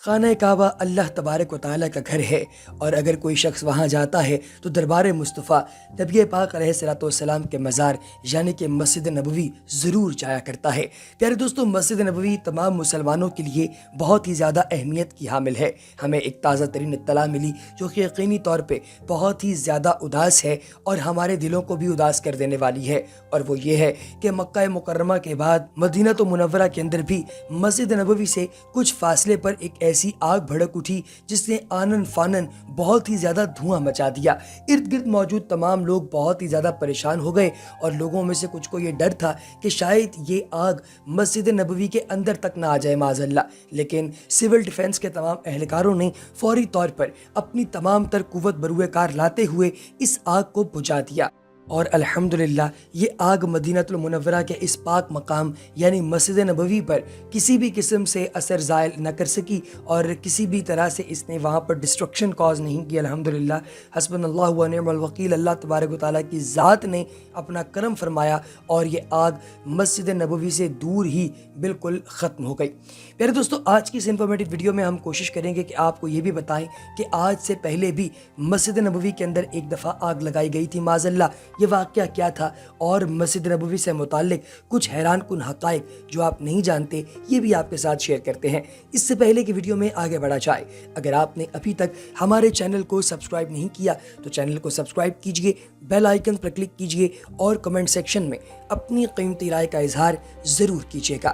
خانہ کعبہ اللہ تبارک و تعالیٰ کا گھر ہے، اور اگر کوئی شخص وہاں جاتا ہے تو دربار مصطفیٰ نبی پاک علیہ الصلوۃ والسلام کے مزار یعنی کہ مسجد نبوی ضرور جایا کرتا ہے۔ پیارے دوستو، مسجد نبوی تمام مسلمانوں کے لیے بہت ہی زیادہ اہمیت کی حامل ہے۔ ہمیں ایک تازہ ترین اطلاع ملی جو کہ یقینی طور پہ بہت ہی زیادہ اداس ہے اور ہمارے دلوں کو بھی اداس کر دینے والی ہے، اور وہ یہ ہے کہ مکہ مکرمہ کے بعد مدینہ منورہ کے اندر بھی مسجد نبوی سے کچھ فاصلے پر ایک ایسی آگ بھڑک اٹھی جس نے آنن فانن بہت ہی زیادہ دھواں مچا دیا۔ ارد گرد موجود تمام لوگ بہت ہی زیادہ پریشان ہو گئے، اور لوگوں میں سے کچھ کو یہ ڈر تھا کہ شاید یہ آگ مسجد نبوی کے اندر تک نہ آ جائے معاذ اللہ، لیکن سول ڈیفنس کے تمام اہلکاروں نے فوری طور پر اپنی تمام تر قوت بروئے کار لاتے ہوئے اس آگ کو بجھا دیا، اور الحمدللہ یہ آگ مدینہ المنورہ کے اس پاک مقام یعنی مسجد نبوی پر کسی بھی قسم سے اثر زائل نہ کر سکی، اور کسی بھی طرح سے اس نے وہاں پر ڈسٹرکشن کاز نہیں کی۔ الحمدللہ، حسبنا اللہ و نعم الوکیل، اللہ تبارک و تعالیٰ کی ذات نے اپنا کرم فرمایا اور یہ آگ مسجد نبوی سے دور ہی بالکل ختم ہو گئی۔ پیارے دوستو، آج کی اس انفارمیٹیو ویڈیو میں ہم کوشش کریں گے کہ آپ کو یہ بھی بتائیں کہ آج سے پہلے بھی مسجد نبوی کے اندر ایک دفعہ آگ لگائی گئی تھی معاذ اللہ، یہ واقعہ کیا تھا، اور مسجد نبوی سے متعلق کچھ حیران کن حقائق جو آپ نہیں جانتے یہ بھی آپ کے ساتھ شیئر کرتے ہیں۔ اس سے پہلے کہ ویڈیو میں آگے بڑھا جائے، اگر آپ نے ابھی تک ہمارے چینل کو سبسکرائب نہیں کیا تو چینل کو سبسکرائب کیجئے، بیل آئیکن پر کلک کیجئے، اور کمنٹ سیکشن میں اپنی قیمتی رائے کا اظہار ضرور کیجئے گا۔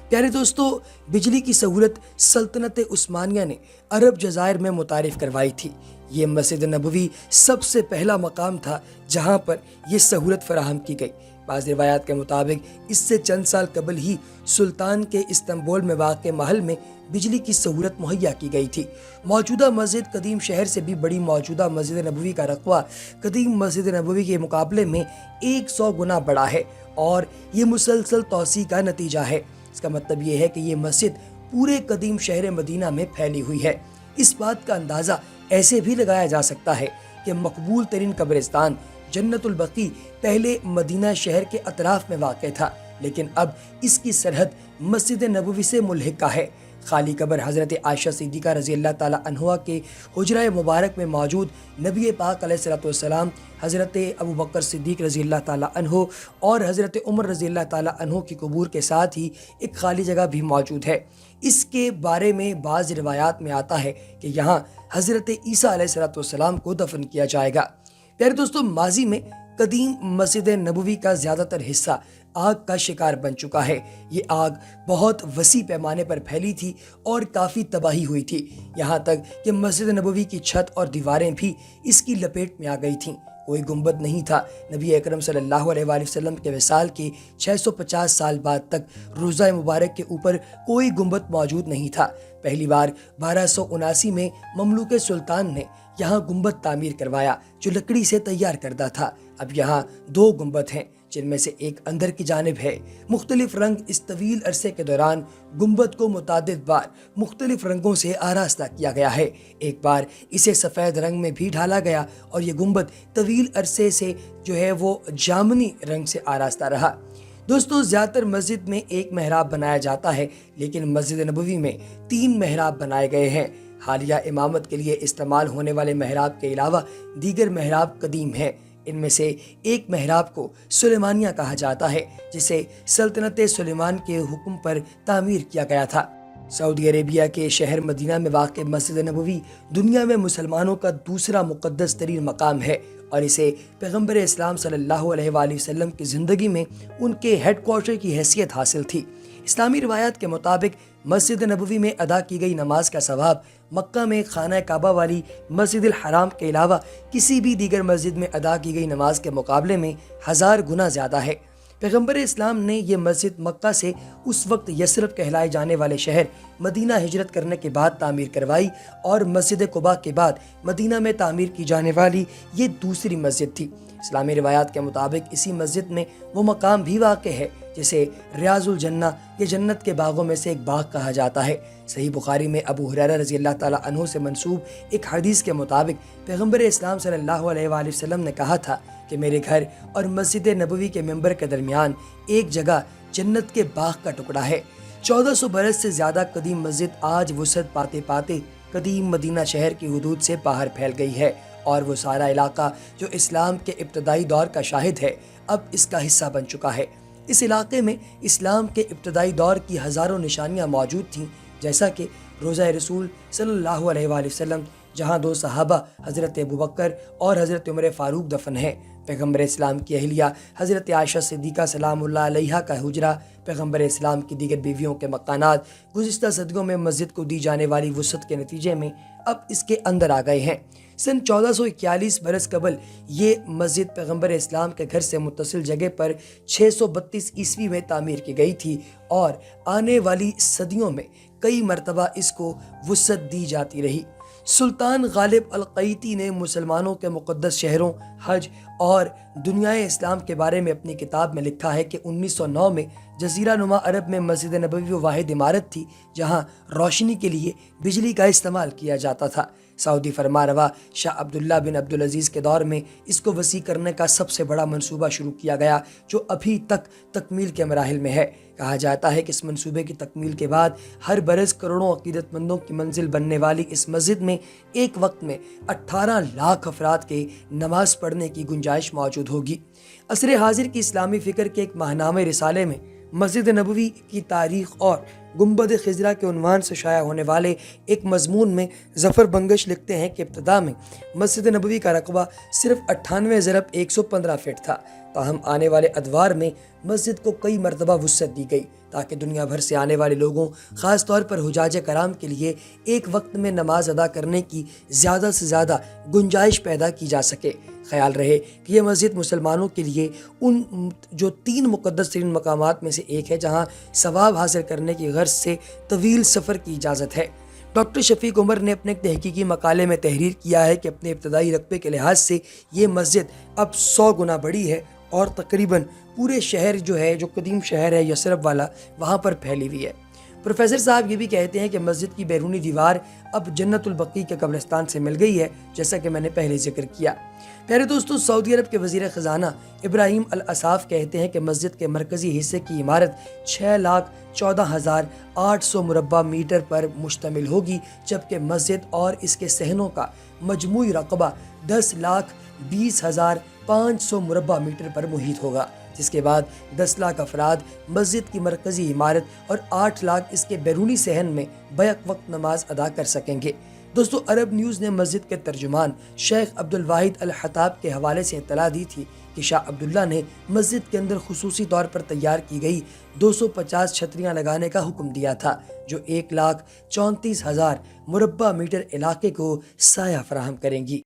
پیارے دوستو، بجلی کی سہولت سلطنت عثمانیہ نے عرب جزائر میں متعارف کروائی تھی۔ یہ مسجد نبوی سب سے پہلا مقام تھا جہاں پر یہ سہولت فراہم کی گئی۔ بعض روایات کے مطابق اس سے چند سال قبل ہی سلطان کے استنبول میں واقع محل میں بجلی کی سہولت مہیا کی گئی تھی۔ موجودہ مسجد قدیم شہر سے بھی بڑی موجودہ مسجد نبوی کا رقبہ قدیم مسجد نبوی کے مقابلے میں 100 گنا بڑا ہے، اور یہ مسلسل توسیع کا نتیجہ ہے۔ اس کا مطلب یہ ہے کہ یہ مسجد پورے قدیم شہر مدینہ میں پھیلی ہوئی ہے۔ اس بات کا اندازہ ایسے بھی لگایا جا سکتا ہے کہ مقبول ترین قبرستان جنت البقیع پہلے مدینہ شہر کے اطراف میں واقع تھا، لیکن اب اس کی سرحد مسجد نبوی سے ملحقہ ہے۔ خالی قبر حضرت عائشہ صدیقہ رضی اللہ تعالیٰ عنہا کے حجرہ مبارک میں موجود نبی پاک علیہ الصلوۃ والسلام، حضرت ابو بکر صدیق رضی اللہ تعالیٰ عنہ اور حضرت عمر رضی اللہ تعالیٰ عنہ کی قبور کے ساتھ ہی ایک خالی جگہ بھی موجود ہے۔ اس کے بارے میں بعض روایات میں آتا ہے کہ یہاں حضرت عیسیٰ علیہ الصلوۃ والسلام کو دفن کیا جائے گا۔ پیارے دوستو، ماضی میں قدیم مسجد نبوی کا زیادہ تر حصہ آگ کا شکار بن چکا ہے۔ یہ آگ بہت وسیع پیمانے پر پھیلی تھی اور کافی تباہی ہوئی تھی، یہاں تک کہ مسجد نبوی کی چھت اور دیواریں بھی اس کی لپیٹ میں آ گئی تھیں۔ کوئی گنبد نہیں تھا۔ نبی اکرم صلی اللہ علیہ وآلہ وسلم کے وصال کے 650 سال بعد تک روضہ مبارک کے اوپر کوئی گنبد موجود نہیں تھا۔ پہلی بار 1279 میں مملوک سلطان نے یہاں گنبد تعمیر کروایا جو لکڑی سے تیار کردہ تھا۔ اب یہاں 2 گنبد ہیں، جن میں سے ایک اندر کی جانب ہے۔ مختلف رنگ اس طویل عرصے کے دوران گنبد کو متعدد بار مختلف رنگوں سے آراستہ کیا گیا ہے۔ ایک بار اسے سفید رنگ میں بھی ڈھالا گیا، اور یہ گنبد طویل عرصے سے جو ہے وہ جامنی رنگ سے آراستہ رہا۔ دوستو، زیادہ تر مسجد میں ایک محراب بنایا جاتا ہے، لیکن مسجد نبوی میں 3 محراب بنائے گئے ہیں۔ حالیہ امامت کے لیے استعمال ہونے والے محراب کے علاوہ دیگر محراب قدیم ہیں۔ ان میں سے ایک محراب کو سلیمانیہ کہا جاتا ہے، جسے سلطنت سلیمان کے حکم پر تعمیر کیا گیا تھا۔ سعودی عربیہ کے شہر مدینہ میں واقع مسجد نبوی دنیا میں مسلمانوں کا دوسرا مقدس ترین مقام ہے، اور اسے پیغمبر اسلام صلی اللہ علیہ وآلہ وسلم کی زندگی میں ان کے ہیڈ کوارٹر کی حیثیت حاصل تھی۔ اسلامی روایات کے مطابق مسجد نبوی میں ادا کی گئی نماز کا ثواب مکہ میں خانہ کعبہ والی مسجد الحرام کے علاوہ کسی بھی دیگر مسجد میں ادا کی گئی نماز کے مقابلے میں 1000 گنا زیادہ ہے۔ پیغمبر اسلام نے یہ مسجد مکہ سے اس وقت یثرب کہلائے جانے والے شہر مدینہ ہجرت کرنے کے بعد تعمیر کروائی، اور مسجد قباء کے بعد مدینہ میں تعمیر کی جانے والی یہ دوسری مسجد تھی۔ اسلامی روایات کے مطابق اسی مسجد میں وہ مقام بھی واقع ہے جسے ریاض الجنہ یا جنت کے باغوں میں سے ایک باغ کہا جاتا ہے۔ صحیح بخاری میں ابو ہریرہ رضی اللہ تعالیٰ عنہ سے منسوب ایک حدیث کے مطابق پیغمبر اسلام صلی اللہ علیہ وآلہ وسلم نے کہا تھا کہ میرے گھر اور مسجد نبوی کے ممبر کے درمیان ایک جگہ جنت کے باغ کا ٹکڑا ہے۔ 1400 برس سے زیادہ قدیم مسجد آج وسعت پاتے پاتے قدیم مدینہ شہر کی حدود سے باہر پھیل گئی ہے، اور وہ سارا علاقہ جو اسلام کے ابتدائی دور کا شاہد ہے اب اس کا حصہ بن چکا ہے۔ اس علاقے میں اسلام کے ابتدائی دور کی ہزاروں نشانیاں موجود تھیں، جیسا کہ روضہ رسول صلی اللہ علیہ وآلہ وسلم، جہاں 2 صحابہ حضرت ابوبکر اور حضرت عمر فاروق دفن ہیں، پیغمبر اسلام کی اہلیہ حضرت عائشہ صدیقہ سلام اللہ علیہا کا حجرہ، پیغمبر اسلام کی دیگر بیویوں کے مکانات گزشتہ صدیوں میں مسجد کو دی جانے والی وسعت کے نتیجے میں اب اس کے اندر آ گئے ہیں۔ سن 1441 برس قبل یہ مسجد پیغمبر اسلام کے گھر سے متصل جگہ پر 632 عیسوی میں تعمیر کی گئی تھی، اور آنے والی صدیوں میں کئی مرتبہ اس کو وسعت دی جاتی رہی۔ سلطان غالب القیتی نے مسلمانوں کے مقدس شہروں، حج اور دنیائے اسلام کے بارے میں اپنی کتاب میں لکھا ہے کہ 1909 میں جزیرہ نما عرب میں مسجد نبوی وہ واحد عمارت تھی جہاں روشنی کے لیے بجلی کا استعمال کیا جاتا تھا۔ سعودی فرمانروا شاہ عبداللہ بن عبدالعزیز کے دور میں اس کو وسیع کرنے کا سب سے بڑا منصوبہ شروع کیا گیا، جو ابھی تک تکمیل کے مراحل میں ہے۔ کہا جاتا ہے کہ اس منصوبے کی تکمیل کے بعد ہر برس کروڑوں عقیدت مندوں کی منزل بننے والی اس مسجد میں ایک وقت میں 18 لاکھ افراد کے نماز پڑھنے کی گنجائش موجود ہوگی۔ عصر حاضر کی اسلامی فکر کے ایک ماہنامہ رسالے میں مسجد نبوی کی تاریخ اور گنبد خضرا کے عنوان سے شائع ہونے والے ایک مضمون میں ظفر بنگش لکھتے ہیں کہ ابتدا میں مسجد نبوی کا رقبہ صرف 98 × 115 فٹ تھا، تاہم آنے والے ادوار میں مسجد کو کئی مرتبہ وسعت دی گئی تاکہ دنیا بھر سے آنے والے لوگوں، خاص طور پر حجاج کرام کے لیے ایک وقت میں نماز ادا کرنے کی زیادہ سے زیادہ گنجائش پیدا کی جا سکے۔ خیال رہے کہ یہ مسجد مسلمانوں کے لیے ان جو 3 مقدس ترین مقامات میں سے ایک ہے جہاں ثواب حاصل کرنے کی غرض سے طویل سفر کی اجازت ہے۔ ڈاکٹر شفیق عمر نے اپنے ایک تحقیقی مقالے میں تحریر کیا ہے کہ اپنے ابتدائی رقبے کے لحاظ سے یہ مسجد اب 100 گنا بڑی ہے اور تقریباً پورے شہر جو قدیم شہر ہے یثرب والا، وہاں پر پھیلی ہوئی ہے۔ پروفیسر صاحب یہ بھی کہتے ہیں کہ مسجد کی بیرونی دیوار اب جنت البقیع کے قبرستان سے مل گئی ہے، جیسا کہ میں نے پہلے ذکر کیا۔ پیارے دوستو، سعودی عرب کے وزیر خزانہ ابراہیم الاساف کہتے ہیں کہ مسجد کے مرکزی حصے کی عمارت 6,14,800 مربع میٹر پر مشتمل ہوگی، جبکہ مسجد اور اس کے صحنوں کا مجموعی رقبہ 10,20,500 مربع میٹر پر محیط ہوگا، جس کے بعد 10 لاکھ افراد مسجد کی مرکزی عمارت اور 8 لاکھ اس کے بیرونی صحن میں بیک وقت نماز ادا کر سکیں گے۔ دوستو، عرب نیوز نے مسجد کے ترجمان شیخ عبدالواحد الحطاب کے حوالے سے اطلاع دی تھی کہ شاہ عبداللہ نے مسجد کے اندر خصوصی طور پر تیار کی گئی 250 چھتریاں لگانے کا حکم دیا تھا، جو 1,34,000 مربع میٹر علاقے کو سایہ فراہم کریں گی۔